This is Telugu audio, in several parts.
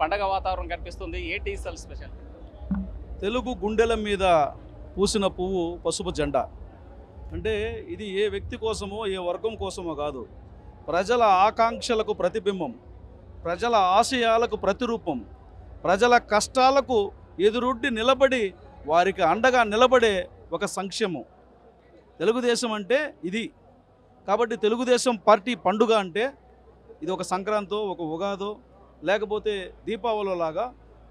పండగ వాతావరణం కనిపిస్తుంది. ఏంటి అసలు స్పెషల్? తెలుగు గుండెల మీద పూసిన పువ్వు పసుపు జెండా. అంటే ఇది ఏ వ్యక్తి కోసమో ఏ వర్గం కోసమో కాదు, ప్రజల ఆకాంక్షలకు ప్రతిబింబం, ప్రజల ఆశయాలకు ప్రతిరూపం, ప్రజల కష్టాలకు ఎదురొడ్డి నిలబడి వారికి అండగా నిలబడే ఒక సంక్షేమం తెలుగుదేశం అంటే ఇది. కాబట్టి తెలుగుదేశం పార్టీ పండుగ అంటే ఇది ఒక సంక్రాంతో, ఒక ఉగాదో, లేకపోతే దీపావళి లాగా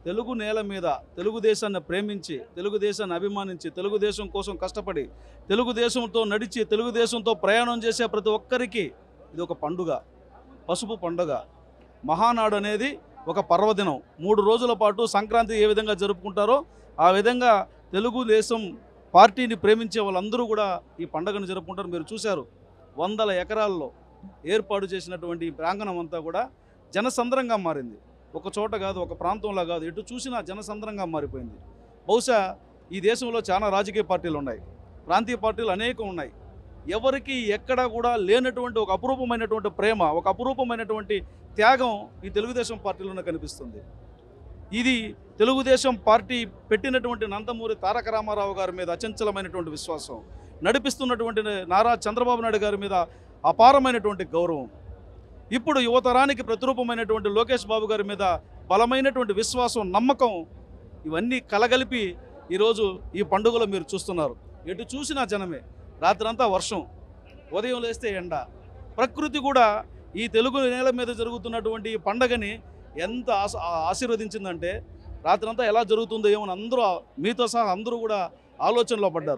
తెలుగు నేల మీద తెలుగుదేశాన్ని ప్రేమించి, తెలుగుదేశాన్ని అభిమానించి, తెలుగుదేశం కోసం కష్టపడి, తెలుగుదేశంతో నడిచి, తెలుగుదేశంతో ప్రయాణం చేసే ప్రతి ఒక్కరికి ఇది ఒక పండుగ, పసుపు పండుగ. మహానాడు అనేది ఒక పర్వదినం. 3 రోజుల పాటు సంక్రాంతి ఏ విధంగా జరుపుకుంటారో ఆ విధంగా తెలుగుదేశం పార్టీని ప్రేమించే వాళ్ళందరూ కూడా ఈ పండుగను జరుపుకుంటారు. మీరు చూశారు, 100 ఎకరాల్లో ఏర్పాటు చేసినటువంటి ఈ ప్రాంగణం అంతా కూడా జనసంద్రంగా మారింది. ఒక చోట కాదు, ఒక ప్రాంతంలో కాదు, ఎటు చూసినా జనసంద్రంగా మారిపోయింది. బహుశా ఈ దేశంలో చాలా రాజకీయ పార్టీలు ఉన్నాయి, ప్రాంతీయ పార్టీలు అనేకం ఉన్నాయి. ఎవరికి ఎక్కడ కూడా లేనటువంటి ఒక అపురూపమైనటువంటి ప్రేమ, ఒక అపురూపమైనటువంటి త్యాగం ఈ తెలుగుదేశం పార్టీలోనే కనిపిస్తుంది. ఇది తెలుగుదేశం పార్టీ పెట్టినటువంటి నందమూరి తారక రామారావు గారి మీద అచంచలమైనటువంటి విశ్వాసం, నడిపిస్తున్నటువంటి నారా చంద్రబాబు నాయుడు గారి మీద అపారమైనటువంటి గౌరవం, ఇప్పుడు యువతరానికి ప్రతిరూపమైనటువంటి లోకేష్ బాబు గారి మీద బలమైనటువంటి విశ్వాసం, నమ్మకం, ఇవన్నీ కలగలిపి ఈరోజు ఈ పండుగలో మీరు చూస్తున్నారు. ఎటు చూసినా జనమే, రాత్రంతా వర్షం, ఉదయం లేస్తే ఎండ. ప్రకృతి కూడా ఈ తెలుగు నేల మీద జరుగుతున్నటువంటి ఈ పండగని ఎంత ఆశీర్వదించిందంటే రాత్రంతా ఎలా జరుగుతుందో ఏమని అందరూ, మీతో సహా అందరూ కూడా ఆలోచనలో పడ్డారు.